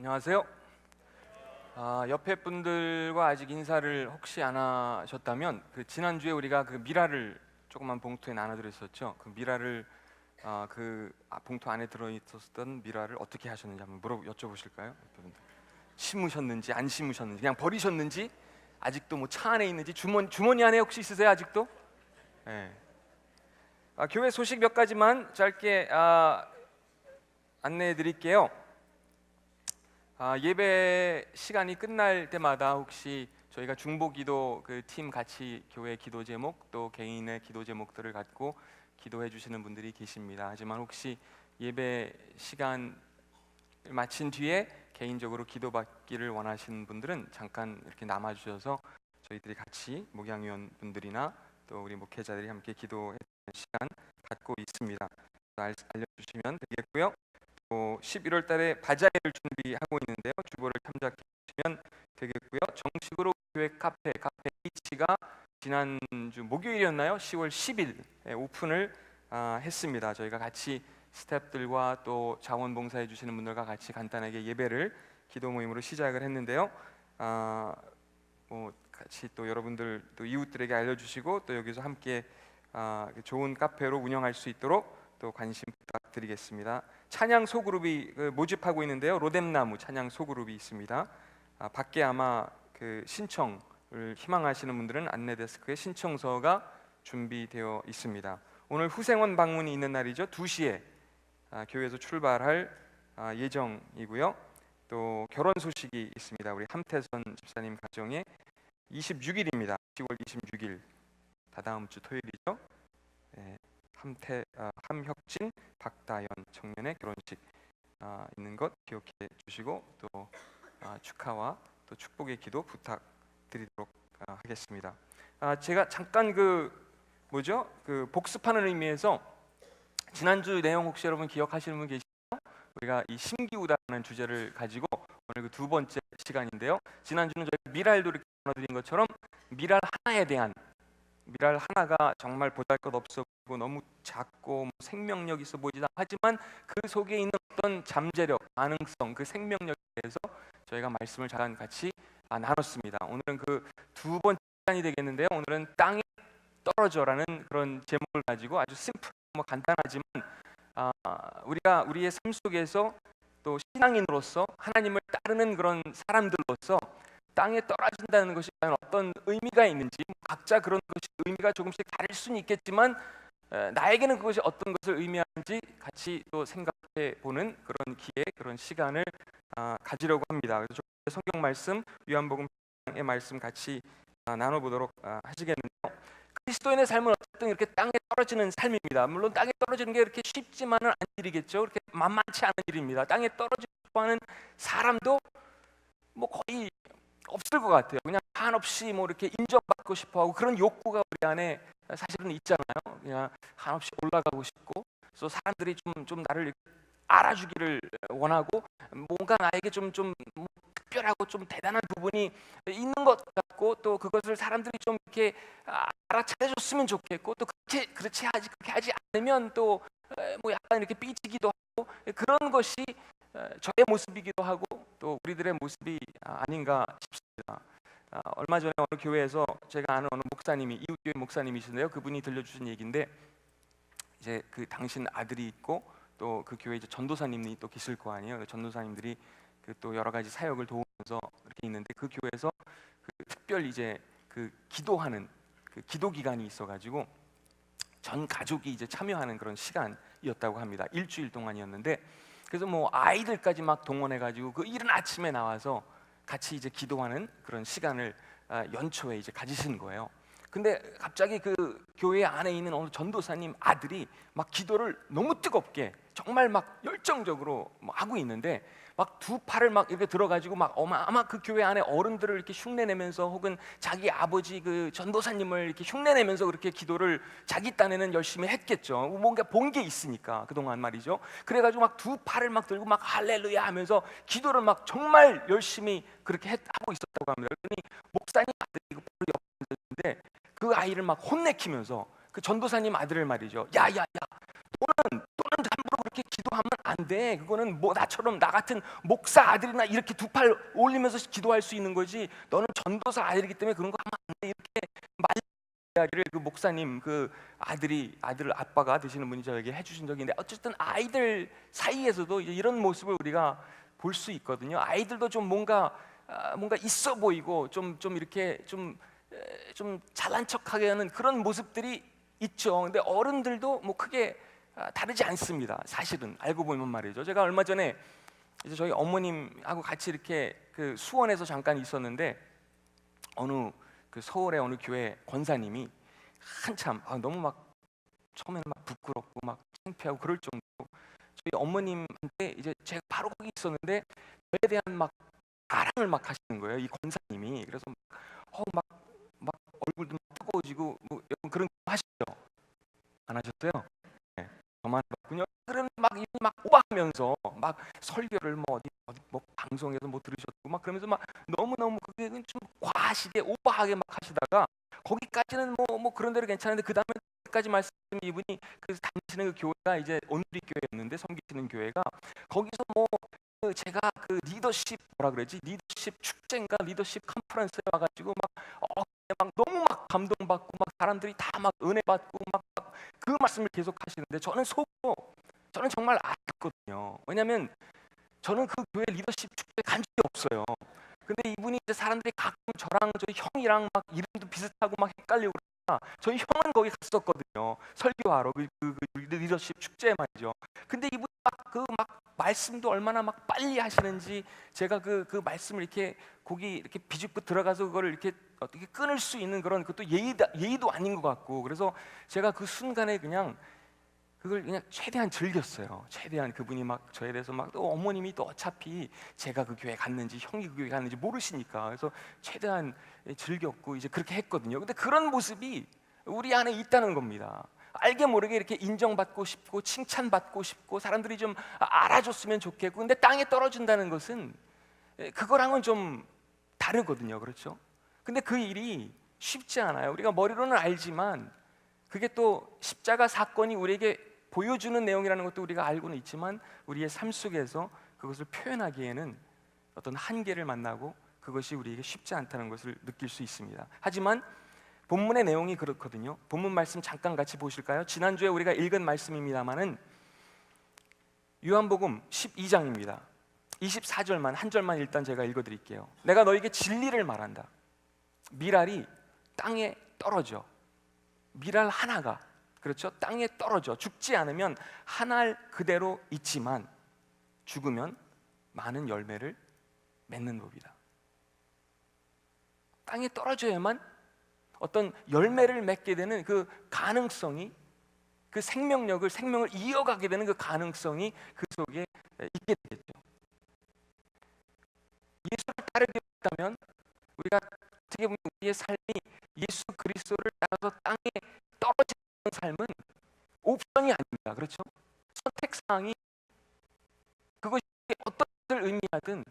안녕하세요. 옆에 분들과 아직 인사를 혹시 안 하셨다면 지난주에 우리가 그 미라를 조그만 봉투에 나눠드렸었죠. 그 미라를 봉투 안에 들어있었던 미라를 어떻게 하셨는지 한번 여쭤보실까요? 심으셨는지 안 심으셨는지 그냥 버리셨는지 아직도 뭐 차 안에 있는지 주머니 안에 혹시 있으세요 아직도? 네. 교회 소식 몇 가지만 짧게 안내해 드릴게요. 예배 시간이 끝날 때마다 혹시 저희가 중보기도 그 팀 같이 교회 기도 제목 또 개인의 기도 제목들을 갖고 기도해 주시는 분들이 계십니다. 하지만 혹시 예배 시간 마친 뒤에 개인적으로 기도받기를 원하시는 분들은 잠깐 이렇게 남아 주셔서 저희들이 같이 목양위원 분들이나 또 우리 목회자들이 함께 기도해 주는 시간 갖고 있습니다. 알려주시면 되겠고요. 11월 달에 바자회를 준비하고 있는데요. 주보를 참작해 주시면 되겠고요. 정식으로 교회 카페 H가 지난주 목요일이었나요? 10월 10일에 오픈을 했습니다. 저희가 같이 스태프들과 또 자원봉사해 주시는 분들과 같이 간단하게 예배를 기도 모임으로 시작을 했는데요. 같이 또 여러분들 또 이웃들에게 알려주시고 또 여기서 함께 좋은 카페로 운영할 수 있도록 또 관심 부탁드리겠습니다. 찬양 소그룹이 모집하고 있는데요. 로뎀나무 찬양 소그룹이 있습니다. 밖에 아마 그 신청을 희망하시는 분들은 안내 데스크에 신청서가 준비되어 있습니다. 오늘 후생원 방문이 있는 날이죠. 2시에 교회에서 출발할 예정이고요. 또 결혼 소식이 있습니다. 우리 함태선 집사님 가정에 26일입니다. 10월 26일 다다음 주 토요일이죠. 네. 함혁진, 박다연 청년의 결혼식 있는 것 기억해 주시고 또 축하와 또 축복의 기도 부탁드리도록 하겠습니다. 제가 잠깐 복습하는 의미에서 지난주 내용 혹시 여러분 기억하시는 분 계시나요? 우리가 이 심기우다라는 주제를 가지고 오늘 그 두 번째 시간인데요. 지난주는 저희가 미랄도 이렇게 나눠드린 것처럼 미랄 하나가 정말 보잘것없어 보이고 너무 작고 생명력 있어 보이지도 하지만 그 속에 있는 어떤 잠재력, 가능성, 그 생명력에 대해서 저희가 말씀을 잠깐 같이 나눴습니다. 오늘은 그 두 번째 시간이 되겠는데요. 오늘은 땅에 떨어져라는 그런 제목을 가지고 아주 심플하고 간단하지만 우리가 우리의 삶 속에서 또 신앙인으로서 하나님을 따르는 그런 사람들로서 땅에 떨어진다는 것이 과연 어떤 의미가 있는지 각자 그런 것이 의미가 조금씩 다를 수는 있겠지만 나에게는 그것이 어떤 것을 의미하는지 같이 또 생각해 보는 그런 기회, 그런 시간을 가지려고 합니다. 그래서 성경 말씀, 요한복음의 말씀 같이 나눠보도록 하시겠는데요. 그리스도인의 삶은 어쨌든 이렇게 땅에 떨어지는 삶입니다. 물론 땅에 떨어지는 게 이렇게 쉽지만은 않은 일이겠죠. 그렇게 만만치 않은 일입니다. 땅에 떨어지고 싶어하는 사람도 뭐 거의 없을 것 같아요. 그냥 한없이 뭐 이렇게 인정받고 싶어하고 그런 욕구가 우리 안에 사실은 있잖아요. 그냥 한없이 올라가고 싶고, 또 사람들이 좀 나를 알아주기를 원하고, 뭔가 나에게 좀 특별하고 좀 대단한 부분이 있는 것 같고, 또 그것을 사람들이 좀 이렇게 알아차려줬으면 좋겠고, 또 그렇게 하지 않으면 또 뭐 약간 이렇게 삐지기도 하고, 그런 것이 저의 모습이기도 하고 또 우리들의 모습이 아닌가 싶습니다. 얼마 전에 어느 교회에서 제가 아는 어느 목사님이, 이웃교회 목사님이신데요. 그분이 들려주신 얘기인데, 이제 그 당신 아들이 있고 또 그 교회 이제 전도사님이 또 계실 거 아니에요. 전도사님들이 또 여러 가지 사역을 도우면서 이렇게 있는데, 그 교회에서 특별 이제 기도하는 기도 기간이 있어가지고 전 가족이 이제 참여하는 그런 시간이었다고 합니다. 일주일 동안이었는데, 그래서 뭐 아이들까지 막 동원해가지고 그 이른 아침에 나와서 같이 이제 기도하는 그런 시간을 연초에 이제 가지신 거예요. 근데 갑자기 그 교회 안에 있는 어느 전도사님 아들이 막 기도를 너무 뜨겁게 정말 막 열정적으로 하고 있는데, 막 두 팔을 막 이렇게 들어가지고 막 아마 그 교회 안에 어른들을 이렇게 흉내내면서, 혹은 자기 아버지 그 전도사님을 이렇게 흉내내면서 그렇게 기도를 자기 딴에는 열심히 했겠죠. 뭔가 본 게 있으니까 그동안 말이죠. 그래가지고 막 두 팔을 막 들고 막 할렐루야 하면서 기도를 막 정말 열심히 그렇게 하고 있었다고 합니다. 그러니 목사님 아들이 바로 옆에 있는데 그 아이를 막 혼내키면서 그 전도사님 아들을 말이죠. 야야야, 너는 함부로 그렇게 기도하면 안 돼. 그거는 뭐 나처럼 나 같은 목사 아들이나 이렇게 두 팔 올리면서 기도할 수 있는 거지. 너는 전도사 아들이기 때문에 그런 거 하면 안 돼. 이렇게 말 이야기를 그 목사님 그 아들 아빠가 되시는 분이 저에게 해주신 적이 있는데, 어쨌든 아이들 사이에서도 이제 이런 모습을 우리가 볼 수 있거든요. 아이들도 좀 뭔가 있어 보이고 좀 이렇게 좀 잘난 척하게 하는 그런 모습들이 있죠. 근데 어른들도 뭐 크게 다르지 않습니다. 사실은 알고 보면 말이죠. 제가 얼마 전에 이제 저희 어머님하고 같이 이렇게 그 수원에서 잠깐 있었는데, 어느 그 서울의 어느 교회 권사님이 한참 너무 막 처음에는 막 부끄럽고 막 창피하고 그럴 정도로 저희 어머님한테 이제 제가 바로 거기 있었는데 저에 대한 막 자랑을 막 하시는 거예요, 이 권사님이. 그래서 막 얼굴도 막 뜨거워지고 뭐 여러분 그런 거 하시죠? 안 하셨어요? 네, 저만 봤군요. 그런 막 오버하면서 막 설교를 뭐 어디 뭐 방송에서 뭐 들으셨고 막 그러면서 막 너무 그게 좀 과하시게 오버하게 막 하시다가, 거기까지는 뭐 그런 대로 괜찮은데 그 다음에까지 말씀드린 이분이 그 다니시는 그 교회가 이제 온누리 교회였는데, 섬기시는 교회가 거기서 뭐 제가 그 리더십 뭐라 그러지, 리더십 축제인가 리더십 컨퍼런스에 와가지고 막 너무 막 감동받고 막 사람들이 다 막 은혜 받고 막 그 말씀을 계속 하시는데, 저는 속으로 저는 정말 아팠거든요. 왜냐하면 저는 그 교회 리더십 축제 간 적이 없어요. 근데 이분이 이제 사람들이 가끔 저랑 저희 형이랑 막 이름도 비슷하고 막 헷갈리고 그러니까 저희 형은 거기 갔었거든요. 설교하러 그 리더십 축제에 말이죠. 근데 이분이 막 말씀도 얼마나 막 빨리 하시는지, 제가 그 말씀을 이렇게 거기 이렇게 비집고 들어가서 그거를 이렇게 어떻게 끊을 수 있는 그런 그것도 예의도 아닌 것 같고, 그래서 제가 그 순간에 그냥 그걸 그냥 최대한 즐겼어요. 최대한 그분이 막 저에 대해서 막 또 어머님이 또 어차피 제가 그 교회 갔는지 형이 그 교회 갔는지 모르시니까, 그래서 최대한 즐겼고 이제 그렇게 했거든요. 근데 그런 모습이 우리 안에 있다는 겁니다. 알게 모르게 이렇게 인정받고 싶고 칭찬받고 싶고 사람들이 좀 알아줬으면 좋겠고, 근데 땅에 떨어진다는 것은 그거랑은 좀 다르거든요. 그렇죠? 근데 그 일이 쉽지 않아요. 우리가 머리로는 알지만 그게 또 십자가 사건이 우리에게 보여주는 내용이라는 것도 우리가 알고는 있지만, 우리의 삶 속에서 그것을 표현하기에는 어떤 한계를 만나고 그것이 우리에게 쉽지 않다는 것을 느낄 수 있습니다. 하지만 본문의 내용이 그렇거든요. 본문 말씀 잠깐 같이 보실까요? 지난주에 우리가 읽은 말씀입니다만은 요한복음 12장입니다. 24절만 한 절만 일단 제가 읽어드릴게요. 내가 너에게 진리를 말한다. 미랄이 땅에 떨어져. 미랄 하나가, 그렇죠? 땅에 떨어져 죽지 않으면 한 알 그대로 있지만 죽으면 많은 열매를 맺는 법이다. 땅에 떨어져야만 어떤 열매를 맺게 되는 그 가능성이, 그 생명을 이어가게 되는 그 가능성이 그 속에 있게 되겠죠. 예수를 따르게 된다면 우리가 어떻게 보면 우리의 삶이 예수 그리스도를 따라서 땅에 떨어지는 삶은 옵션이 아닙니다. 그렇죠? 선택사항이, 그것이 어떤 것을 의미하든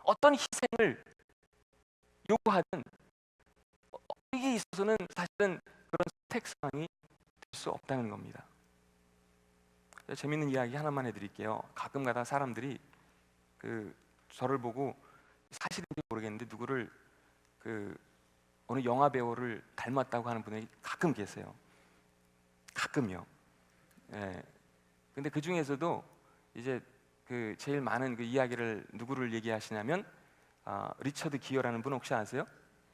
어떤 희생을 요구하든 우리에게 있어서는 사실은 그런 선택사항이 될 수 없다는 겁니다. 재밌는 이야기 하나만 해드릴게요. 가끔가다 사람들이 저를 보고 사실인지 모르겠는데 누구를 어느 영화 배우를 닮았다고 하는 분이 가끔 계세요. 가끔요. 예. 근데 그 중에서도 이제 제일 많은 그 이야기를 누구를 얘기하시냐면 리처드 기어라는 분 혹시 아세요?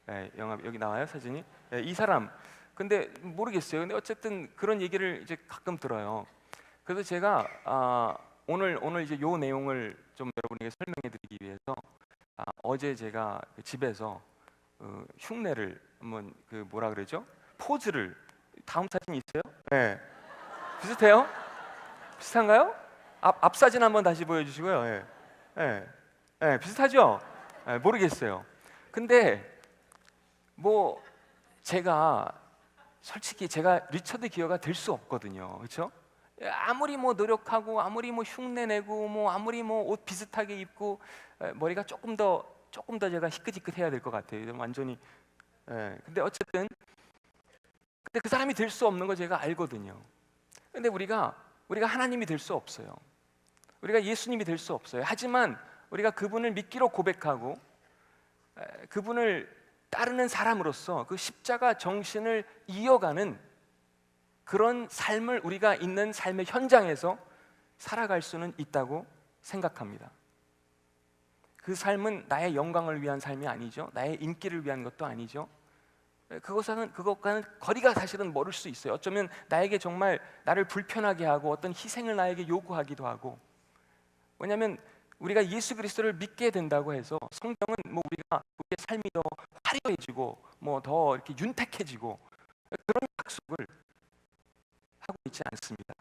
예, 영화 여기 나와요 사진이. 예, 이 사람. 근데 모르겠어요. 근데 어쨌든 그런 얘기를 이제 가끔 들어요. 그래서 제가 오늘 이제 요 내용을 좀 여러분에게 설명해드리기 위해서 어제 제가 집에서 흉내를 한번 뭐라 그러죠? 포즈를, 다음 사진 있어요? 네. 비슷해요? 비슷한가요? 앞 사진 한번 다시 보여주시고요. 예. 예. 예, 비슷하죠? 예, 모르겠어요. 근데 뭐 솔직히 제가 리처드 기어가 될 수 없거든요. 그렇죠? 아무리 뭐 노력하고 아무리 뭐 흉내 내고 뭐 아무리 뭐 옷 비슷하게 입고 머리가 조금 더 제가 희끗희끗해야 될 것 같아요. 완전히. 근데 어쨌든 그 사람이 될 수 없는 거 제가 알거든요. 근데 우리가 우리가 하나님이 될 수 없어요. 우리가 예수님이 될 수 없어요. 하지만 우리가 그분을 믿기로 고백하고 그분을 따르는 사람으로서 그 십자가 정신을 이어가는 그런 삶을 우리가 있는 삶의 현장에서 살아갈 수는 있다고 생각합니다. 그 삶은 나의 영광을 위한 삶이 아니죠. 나의 인기를 위한 것도 아니죠. 그것과는 거리가 사실은 멀을 수 있어요. 어쩌면 나에게 정말 나를 불편하게 하고 어떤 희생을 나에게 요구하기도 하고. 왜냐하면 우리가 예수 그리스도를 믿게 된다고 해서 성경은 뭐 우리가 우리의 삶이 더 화려해지고 뭐 더 이렇게 윤택해지고 그런 약속을 하고 있지 않습니다.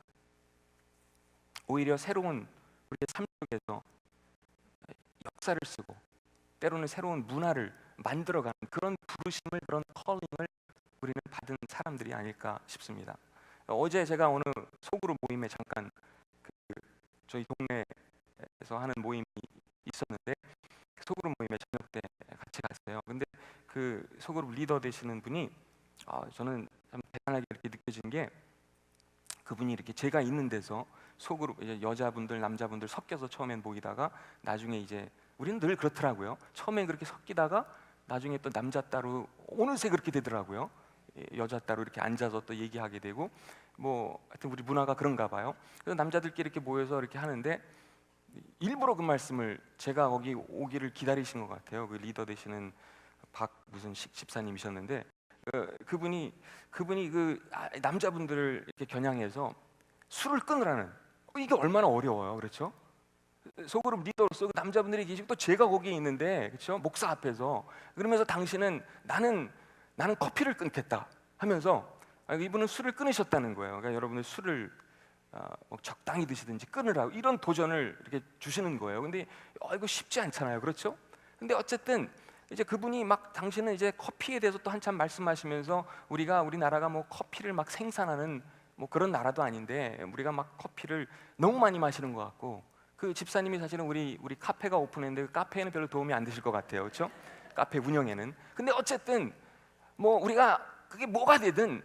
오히려 새로운 우리의 삶 속에서 역사를 쓰고 때로는 새로운 문화를 만들어가는 그런 부르심을, 그런 컬링을 우리는 받은 사람들이 아닐까 싶습니다. 어제 제가 어느 소그룹 모임에 잠깐 저희 동네에서 하는 모임이 있었는데 소그룹 모임에 저녁 때 같이 갔어요. 근데 그 소그룹 리더 되시는 분이 저는 참 대단하게 이렇게 느껴진 게, 그분이 이렇게 제가 있는 데서 소그룹 이제 여자분들 남자분들 섞여서 처음엔 모이다가 나중에 이제 우리는 늘 그렇더라고요. 처음엔 그렇게 섞이다가 나중에 또 남자 따로 어느새 그렇게 되더라고요. 여자 따로 이렇게 앉아서 또 얘기하게 되고 뭐 하여튼 우리 문화가 그런가 봐요. 그래서 남자들끼리 이렇게 모여서 이렇게 하는데 일부러 그 말씀을 제가 거기 오기를 기다리신 것 같아요. 그 리더 되시는 박 무슨 집사님이셨는데 그분이 그 남자분들을 이렇게 겨냥해서 술을 끊으라는, 이게 얼마나 어려워요, 그렇죠? 소그룹 리더로서 그 남자분들이 계시고 또 제가 거기에 있는데, 그렇죠? 목사 앞에서 그러면서 당신은 나는 커피를 끊겠다 하면서 이분은 술을 끊으셨다는 거예요. 그러니까 여러분들 술을 적당히 드시든지 끊으라고 이런 도전을 이렇게 주시는 거예요. 근데 이거 쉽지 않잖아요, 그렇죠? 근데 어쨌든 이제 그분이 막 당신은 이제 커피에 대해서 또 한참 말씀하시면서 우리나라가 뭐 커피를 막 생산하는 뭐 그런 나라도 아닌데 우리가 막 커피를 너무 많이 마시는 것 같고, 그 집사님이 사실은 우리 카페가 오픈했는데 그 카페에는 별로 도움이 안 되실 것 같아요, 그렇죠? 카페 운영에는. 근데 어쨌든 뭐 우리가 그게 뭐가 되든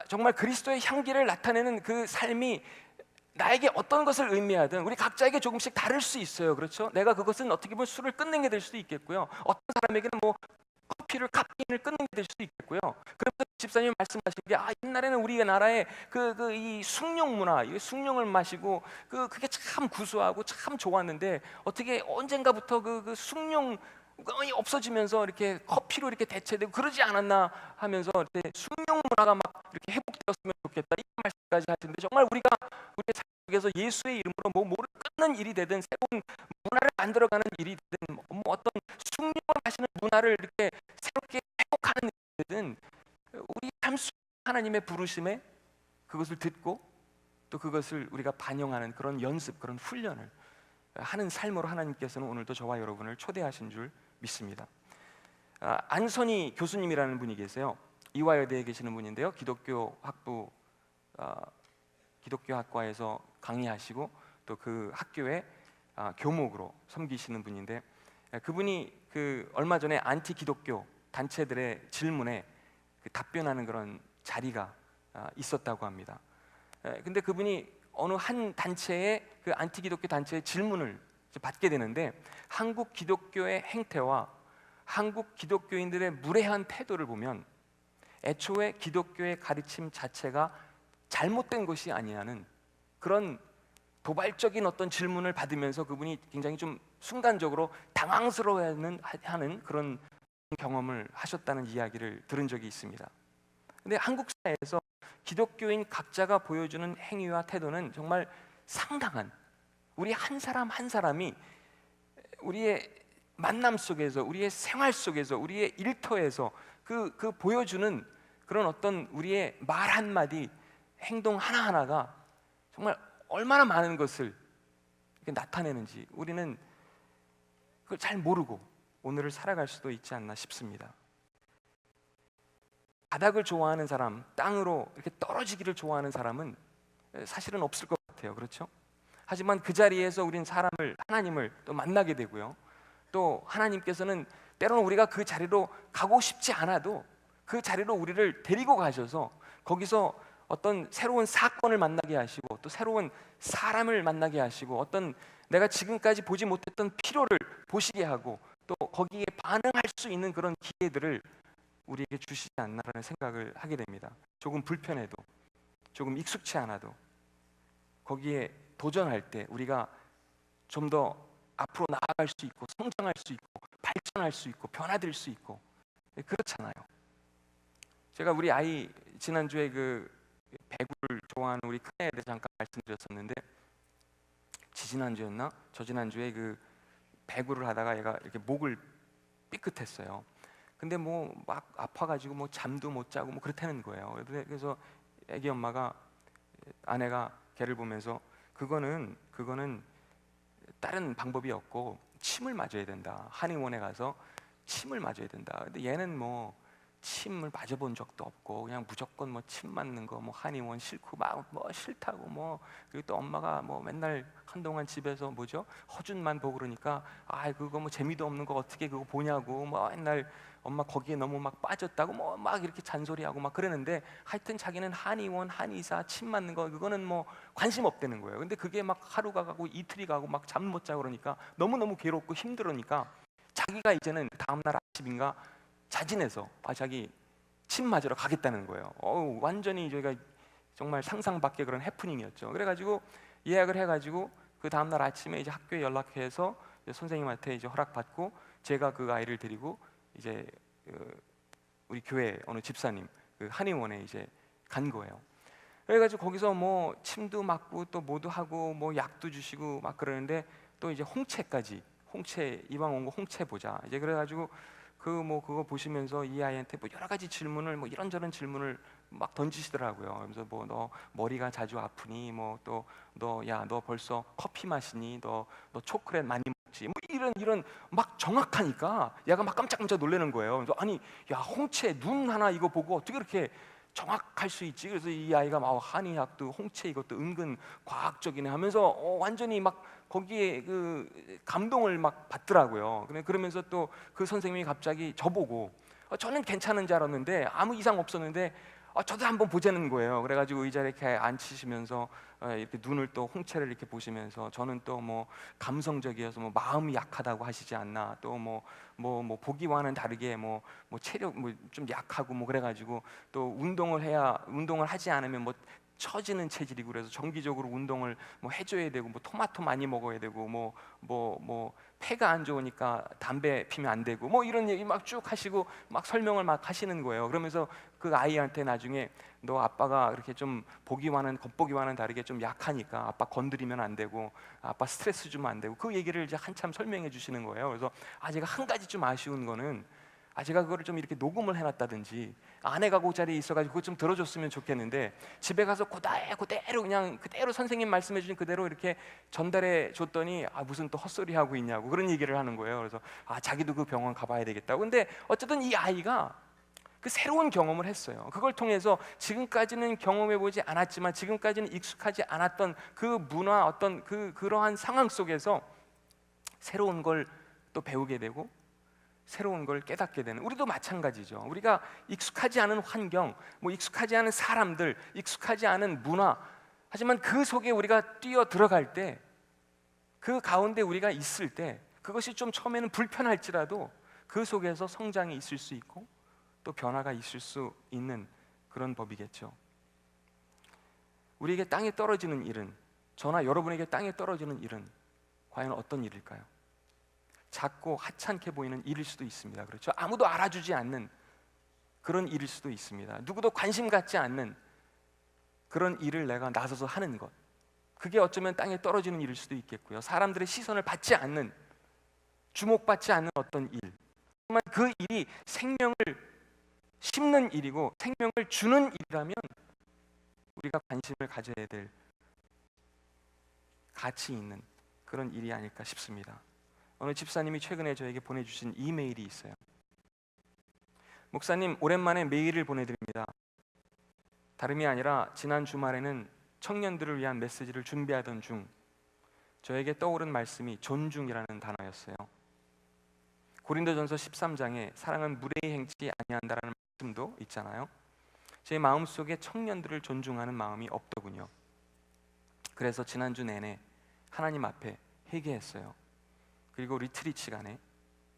정말 그리스도의 향기를 나타내는 그 삶이 나에게 어떤 것을 의미하든 우리 각자에게 조금씩 다를 수 있어요, 그렇죠? 내가 그것은 어떻게 보면 술을 끊는 게 될 수도 있겠고요. 어떤 사람에게는 뭐 카페인을 끊는 게 될 수도 있겠고요. 그래서 집사님이 말씀하신 게 옛날에는 우리나라의 이 숭늉 문화, 이 숭늉을 마시고 그게 참 구수하고 참 좋았는데 어떻게 언젠가부터 그 숭늉 이 없어지면서 이렇게 커피로 이렇게 대체되고 그러지 않았나 하면서 이렇게 숭늉 문화가 막 이렇게 회복되었으면 좋겠다, 이런 말씀까지 하시는데, 정말 우리가 우리의 삶 속에서 예수의 이름으로 뭐를 끊는 일이 되든 새로운 문화를 만들어가는 일이 되든 뭐 어떤 숭늉을 마시는 문화를 이렇게 새롭게 회복하는 일이 되든 우리 삶 속 하나님의 부르심에 그것을 듣고 또 그것을 우리가 반영하는 그런 연습, 그런 훈련을 하는 삶으로 하나님께서는 오늘도 저와 여러분을 초대하신 줄 믿습니다. 안선희 교수님이라는 분이 계세요. 이화여대에 계시는 분인데요. 기독교 학과에서 강의하시고 또 그 학교에 교목으로 섬기시는 분인데, 그분이 얼마 전에 안티 기독교 단체들의 질문에 답변하는 그런 자리가 있었다고 합니다. 근데 그분이 어느 한 단체의 그 안티 기독교 단체의 질문을 받게 되는데, 한국 기독교의 행태와 한국 기독교인들의 무례한 태도를 보면 애초에 기독교의 가르침 자체가 잘못된 것이 아니냐는 그런 도발적인 어떤 질문을 받으면서 그분이 굉장히 좀 순간적으로 당황스러워하는 그런 경험을 하셨다는 이야기를 들은 적이 있습니다. 근데 한국 사회에서 기독교인 각자가 보여주는 행위와 태도는 정말 상당한, 우리 한 사람 한 사람이 우리의 만남 속에서, 우리의 생활 속에서, 우리의 일터에서 그 보여주는 그런 어떤 우리의 말 한마디, 행동 하나하나가 정말 얼마나 많은 것을 나타내는지 우리는 그걸 잘 모르고 오늘을 살아갈 수도 있지 않나 싶습니다. 바닥을 좋아하는 사람, 땅으로 이렇게 떨어지기를 좋아하는 사람은 사실은 없을 것 같아요, 그렇죠? 하지만 그 자리에서 우린 하나님을 또 만나게 되고요. 또 하나님께서는 때로는 우리가 그 자리로 가고 싶지 않아도 그 자리로 우리를 데리고 가셔서 거기서 어떤 새로운 사건을 만나게 하시고 또 새로운 사람을 만나게 하시고 어떤 내가 지금까지 보지 못했던 필요를 보시게 하고 또 거기에 반응할 수 있는 그런 기회들을 우리에게 주시지 않나라는 생각을 하게 됩니다. 조금 불편해도 조금 익숙치 않아도 거기에 도전할 때 우리가 좀 더 앞으로 나아갈 수 있고 성장할 수 있고 발전할 수 있고 변화될 수 있고 그렇잖아요. 제가 우리 아이 지난주에 그 배구를 좋아하는 우리 큰애에 대해 잠깐 말씀드렸었는데 지지난주였나? 저지난주에 그 배구를 하다가 얘가 이렇게 목을 삐끗했어요. 근데 뭐 막 아파가지고 뭐 잠도 못 자고 뭐 그렇다는 거예요. 그래서 애기 엄마가 아내가 걔를 보면서 그거는 다른 방법이 없고 침을 맞아야 된다. 한의원에 가서 침을 맞아야 된다. 근데 얘는 뭐 침을 맞아본 적도 없고 그냥 무조건 뭐 침 맞는 거 뭐 한의원 싫고 막 뭐 싫다고 뭐 그리고 또 엄마가 뭐 맨날 한동안 집에서 뭐죠 허준만 보고 그러니까 아 그거 뭐 재미도 없는 거 어떻게 그거 보냐고 뭐 맨날 엄마 거기에 너무 막 빠졌다고 뭐 막 이렇게 잔소리하고 막 그러는데 하여튼 자기는 한의원 한의사 침 맞는 거 그거는 뭐 관심 없다는 거예요. 근데 그게 막 하루가 가고 이틀이 가고 막 잠 못 자고 그러니까 너무너무 괴롭고 힘들으니까 자기가 이제는 다음날 아침인가 자진해서 자기 침 맞으러 가겠다는 거예요. 완전히 저희가 정말 상상 밖의 그런 해프닝이었죠. 그래가지고 예약을 해가지고 그 다음날 아침에 이제 학교에 연락해서 이제 선생님한테 이제 허락받고 제가 그 아이를 데리고 이제 우리 교회 어느 집사님 그 한의원에 이제 간 거예요. 그래가지고 거기서 뭐 침도 맞고 또 뭐도 하고 뭐 약도 주시고 막 그러는데 또 이제 홍채까지 홍채 이왕 온 거 홍채 보자 이제 그래가지고 그거 보시면서 이 아이한테 뭐 여러 가지 질문을 뭐 이런저런 질문을 막 던지시더라고요. 그래서 뭐 너 머리가 자주 아프니 뭐 또 너 벌써 커피 마시니 너 초콜릿 많이 먹지 뭐 이런 막 정확하니까 얘가 막 깜짝깜짝 놀라는 거예요. 그래서 아니 야 홍채 눈 하나 이거 보고 어떻게 그렇게 정확할 수 있지? 그래서 이 아이가 막 한의학도 홍채 이것도 은근 과학적이네 하면서 완전히 막 거기에 그 감동을 막 받더라고요. 그러면서 또 그 선생님이 갑자기 저보고 저는 괜찮은 줄 알았는데 아무 이상 없었는데 저도 한번 보자는 거예요. 그래가지고 의자에 이렇게 앉히시면서 이렇게 눈을 또 홍채를 이렇게 보시면서 저는 또 뭐 감성적이어서 뭐 마음이 약하다고 하시지 않나 또 뭐 보기와는 다르게 뭐 체력 뭐 좀 약하고 뭐 그래가지고 또 운동을 하지 않으면 뭐 처지는 체질이고 그래서 정기적으로 운동을 뭐 해줘야 되고 뭐 토마토 많이 먹어야 되고 뭐 폐가 안 좋으니까 담배 피면 안 되고 뭐 이런 얘기 막 쭉 하시고 막 설명을 막 하시는 거예요. 그러면서 그 아이한테 나중에 너 아빠가 그렇게 좀 겉보기와는 다르게 좀 약하니까 아빠 건드리면 안 되고 아빠 스트레스 주면 안 되고 그 얘기를 이제 한참 설명해 주시는 거예요. 그래서 제가 한 가지 좀 아쉬운 거는 제가 그거를 좀 이렇게 녹음을 해놨다든지 아내가 그 자리에 있어가지고 그거 좀 들어줬으면 좋겠는데 집에 가서 그대로 그냥 그대로 선생님 말씀해주신 그대로 이렇게 전달해 줬더니 무슨 또 헛소리 하고 있냐고 그런 얘기를 하는 거예요. 그래서 자기도 그 병원 가봐야 되겠다고. 근데 어쨌든 이 아이가 그 새로운 경험을 했어요. 그걸 통해서 지금까지는 경험해보지 않았지만 지금까지는 익숙하지 않았던 그 문화 어떤 그러한 상황 속에서 새로운 걸 또 배우게 되고 새로운 걸 깨닫게 되는 우리도 마찬가지죠. 우리가 익숙하지 않은 환경, 뭐 익숙하지 않은 사람들, 익숙하지 않은 문화 하지만 그 속에 우리가 뛰어 들어갈 때 그 가운데 우리가 있을 때 그것이 좀 처음에는 불편할지라도 그 속에서 성장이 있을 수 있고 또 변화가 있을 수 있는 그런 법이겠죠. 우리에게 땅에 떨어지는 일은 저나 여러분에게 땅에 떨어지는 일은 과연 어떤 일일까요? 작고 하찮게 보이는 일일 수도 있습니다. 그렇죠? 아무도 알아주지 않는 그런 일일 수도 있습니다. 누구도 관심 갖지 않는 그런 일을 내가 나서서 하는 것, 그게 어쩌면 땅에 떨어지는 일일 수도 있겠고요. 사람들의 시선을 받지 않는, 주목받지 않는 어떤 일, 정말 그 일이 생명을 심는 일이고 생명을 주는 일이라면 우리가 관심을 가져야 될 가치 있는 그런 일이 아닐까 싶습니다. 어느 집사님이 최근에 저에게 보내주신 이메일이 있어요. 목사님, 오랜만에 메일을 보내드립니다. 다름이 아니라 지난 주말에는 청년들을 위한 메시지를 준비하던 중 저에게 떠오른 말씀이 존중이라는 단어였어요. 고린도전서 13장에 사랑은 무례히 행치 아니한다라는 말씀도 있잖아요. 제 마음속에 청년들을 존중하는 마음이 없더군요. 그래서 지난주 내내 하나님 앞에 회개했어요. 그리고 리트릿 시간에,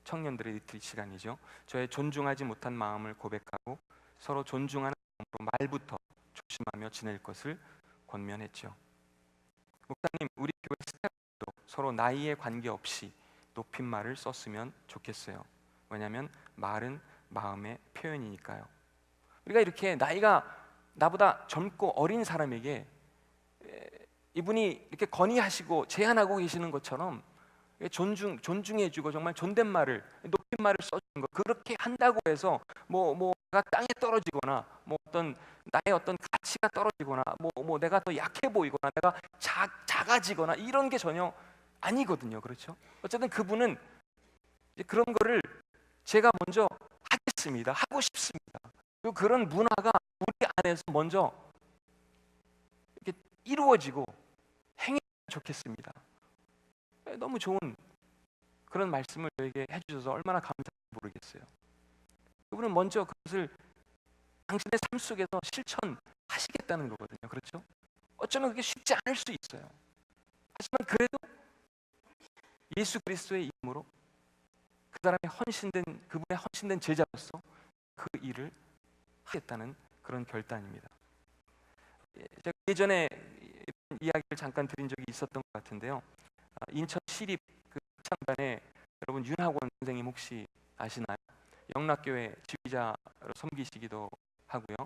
청년들의 리트릿 시간이죠, 저의 존중하지 못한 마음을 고백하고 서로 존중하는 마음으로 말부터 조심하며 지낼 것을 권면했죠. 목사님, 우리 교회 스태프도 서로 나이에 관계없이 높임말을 썼으면 좋겠어요. 왜냐하면 말은 마음의 표현이니까요. 우리가 이렇게 나이가 나보다 젊고 어린 사람에게 이분이 이렇게 건의하시고 제안하고 계시는 것처럼 존중해주고 정말 존댓말을, 높임말을 써주는 거, 그렇게 한다고 해서 내가 땅에 떨어지거나 어떤 나의 어떤 가치가 떨어지거나 내가 더 약해 보이거나 내가 작아지거나 이런 게 전혀 아니거든요. 그렇죠? 어쨌든 그분은 이제 그런 거를 제가 먼저 하겠습니다. 하고 싶습니다. 그리고 그런 문화가 우리 안에서 먼저 이렇게 이루어지고 행해면 좋겠습니다. 너무 좋은 그런 말씀을 저에게 해주셔서 얼마나 감사한지 모르겠어요. 그분은 먼저 그것을 당신의 삶 속에서 실천하시겠다는 거거든요. 그렇죠? 어쩌면 그게 쉽지 않을 수 있어요. 하지만 그래도 예수 그리스도의 이름으로 그분의 헌신된 제자로서 그 일을 하겠다는 그런 결단입니다. 제가 예전에 이런 이야기를 잠깐 드린 적이 있었던 것 같은데요. 인천 시립 그 합창단에 여러분 윤학원 선생님 혹시 아시나요? 영락교회 지휘자로 섬기시기도 하고요.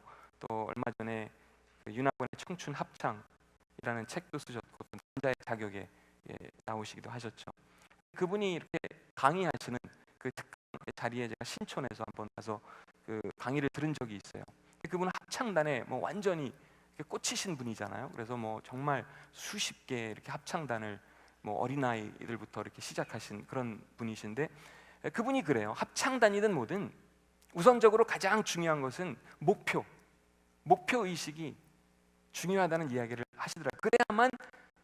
또 얼마 전에 그 윤학원의 청춘 합창이라는 책도 쓰셨고 남자의 자격에 나오시기도 하셨죠. 그분이 이렇게 강의하시는 그 특강 자리에 제가 신촌에서 한번 가서 그 강의를 들은 적이 있어요. 그분은 합창단에 완전히 꽂히신 분이잖아요. 그래서 정말 수십 개 이렇게 합창단을 어린아이들부터 이렇게 시작하신 그런 분이신데, 그분이 그래요. 합창단이든 뭐든 우선적으로 가장 중요한 것은 목표 의식이 중요하다는 이야기를 하시더라고요. 그래야만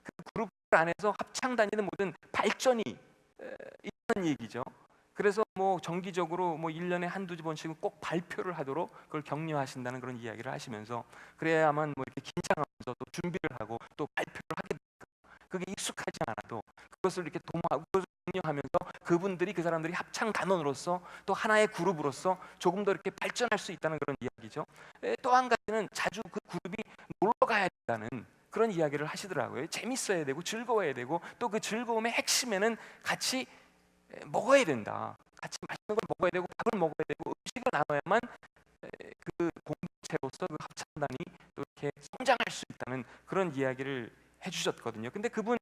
그 그룹 안에서 합창단이든 뭐든 발전이 있다는 얘기죠. 그래서 정기적으로 1년에 한두 번씩은 꼭 발표를 하도록 그걸 격려하신다는 그런 이야기를 하시면서, 그래야만 이렇게 긴장하면서 또 준비를 하고 또 발표를 하게 되니까 그게 익숙하지 않아도 그것을 이렇게 도모하고 그것을 격려하면서 그분들이, 그 사람들이 합창 단원으로서 또 하나의 그룹으로서 조금 더 이렇게 발전할 수 있다는 그런 이야기죠. 또 한 가지는 자주 그 그룹이 놀러 가야 된다는 그런 이야기를 하시더라고요. 재밌어야 되고 즐거워야 되고 또 그 즐거움의 핵심에는 같이 먹어야 된다. 같이 맛있는 걸 먹어야 되고 밥을 먹어야 되고 음식을 나눠야만 그 공동체로서 그 합창단이 또 이렇게 성장할 수 있다는 그런 이야기를 해주셨거든요. 근데 그분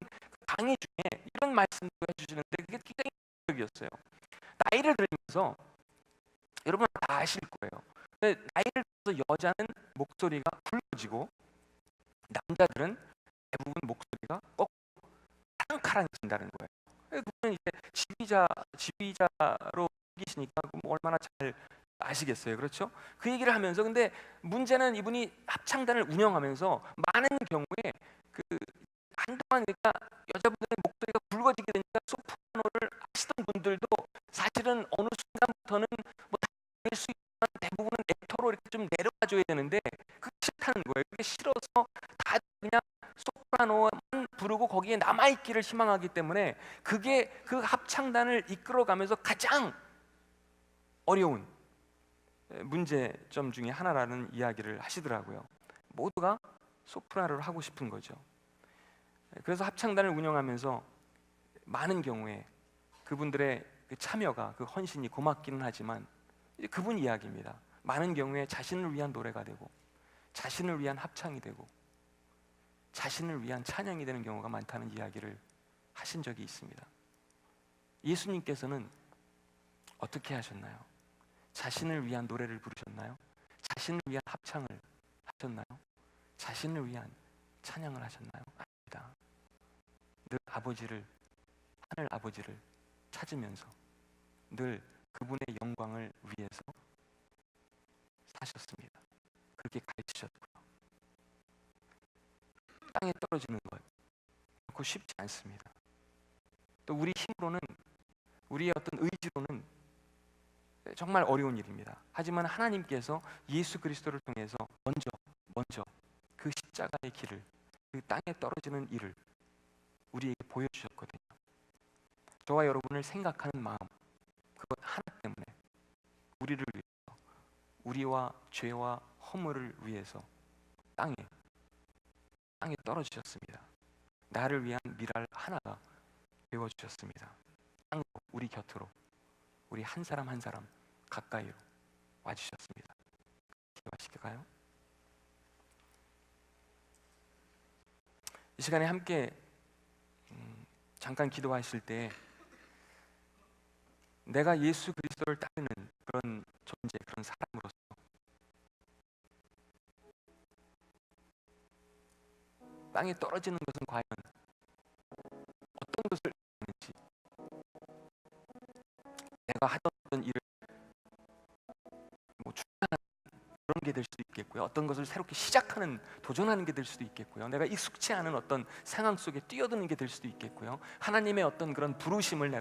강의 중에 이런 말씀도 해주시는데 그게 굉장히 인상적이었어요. 나이를 들면서 여러분 다 아실 거예요. 근데 나이를 들면서 여자는 목소리가 굵어지고 남자들은 대부분 목소리가 꼭 카랑카랑해진다는 거예요. 그분은 이제 지휘자로 계시니까 얼마나 잘 아시겠어요, 그렇죠? 그 얘기를 하면서, 근데 문제는 이분이 합창단을 운영하면서 많은 경우에 그 한동안 그러니까 여자분들의 목소리가 굵어지게 되니까 소프라노를 하시던 분들도 사실은 어느 순간부터는 다닐 수 있지만 대부분은 액터로 이렇게 좀 내려가줘야 되는데 그게 싫다는 거예요. 그게 싫어서 다들 그냥 소프라노만 부르고 거기에 남아있기를 희망하기 때문에 그게 그 합창단을 이끌어가면서 가장 어려운 문제점 중에 하나라는 이야기를 하시더라고요. 모두가 소프라노를 하고 싶은 거죠. 그래서 합창단을 운영하면서 많은 경우에 그분들의 그 참여가, 그 헌신이 고맙기는 하지만 그분 이야기입니다. 많은 경우에 자신을 위한 노래가 되고 자신을 위한 합창이 되고 자신을 위한 찬양이 되는 경우가 많다는 이야기를 하신 적이 있습니다. 예수님께서는 어떻게 하셨나요? 자신을 위한 노래를 부르셨나요? 자신을 위한 합창을 하셨나요? 자신을 위한 찬양을 하셨나요? 아닙니다. 늘 하늘 아버지를 찾으면서 늘 그분의 영광을 위해서 사셨습니다. 그렇게 가르치셨고요. 땅에 떨어지는 것 결코 쉽지 않습니다. 또 우리 힘으로는, 우리의 어떤 의지로는 정말 어려운 일입니다. 하지만 하나님께서 예수 그리스도를 통해서 먼저 그 십자가의 길을, 그 땅에 떨어지는 일을 우리에게 보여주셨거든요. 저와 여러분을 생각하는 마음, 그것 하나 때문에 우리를 위해서, 우리와 죄와 허물을 위해서 땅에 떨어지셨습니다. 나를 위한 미랄 하나가 되어주셨습니다. 땅으로, 우리 곁으로, 우리 한 사람 한 사람 가까이로 와주셨습니다. 기도하실까요? 이 시간에 함께 잠깐 기도하실 때 내가 예수 그리스도를 따르는 그런 존재, 그런 사람으로서 땅에 떨어지는 것은 과연 어떤 것을 하는지, 내가 하던 어떤 일을 중단하는 그런 게 될 수도 있겠고요. 어떤 것을 새롭게 시작하는, 도전하는 게 될 수도 있겠고요. 내가 익숙치 않은 어떤 상황 속에 뛰어드는 게 될 수도 있겠고요. 하나님의 어떤 그런 부르심을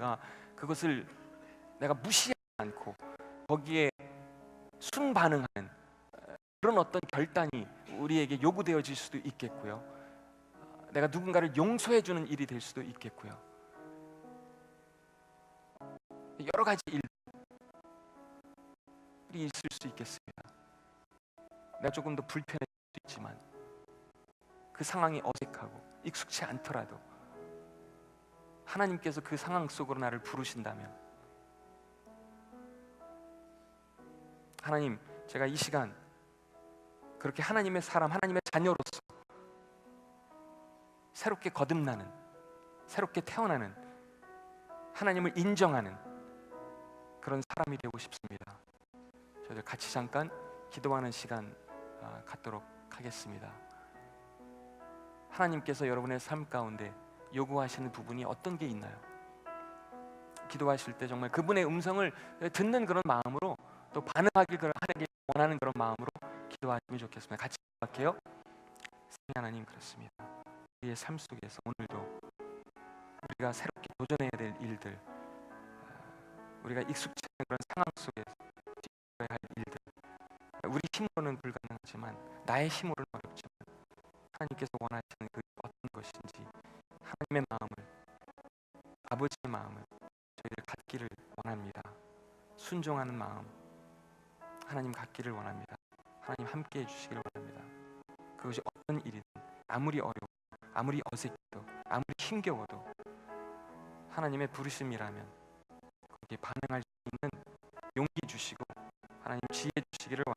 그것을 내가 무시하지 않고 거기에 순반응하는 그런 어떤 결단이 우리에게 요구되어질 수도 있겠고요. 내가 누군가를 용서해주는 일이 될 수도 있겠고요. 여러 가지 일이 있을 수 있겠습니다. 내가 조금 더 불편해질 수도 있지만 그 상황이 어색하고 익숙치 않더라도 하나님께서 그 상황 속으로 나를 부르신다면, 하나님, 제가 이 시간 그렇게 하나님의 사람, 하나님의 자녀로서 새롭게 거듭나는, 새롭게 태어나는, 하나님을 인정하는 그런 사람이 되고 싶습니다. 저희들 같이 잠깐 기도하는 시간 갖도록 하겠습니다. 하나님께서 여러분의 삶 가운데 요구하시는 부분이 어떤 게 있나요? 기도하실 때 정말 그분의 음성을 듣는 그런 마음으로, 또 반응하길 하길 원하는 그런 마음으로 기도하시면 좋겠습니다. 같이 기도할게요. 하나님, 그렇습니다. 우리의 삶 속에서 오늘도 우리가 새롭게 도전해야 될 일들, 우리가 익숙치 않은 그런 상황 속에서 뛰어야 할 일들, 우리 힘으로는 불가능하지만, 나의 힘으로는 어렵지만 하나님께서 원하시는 그 어떤 것인지 하나님의 마음을, 아버지의 마음을 저희들 갖기를 원합니다. 순종하는 마음 하나님 갖기를 원합니다. 하나님 함께 해주시기를 원합니다. 그것이 어떤 일이든, 아무리 어려워, 아무리 어색해도, 아무리 힘겨워도 하나님의 부르심이라면 거기에 반응할 수 있는 용기 주시고 하나님 지혜 주시기를 원합니다.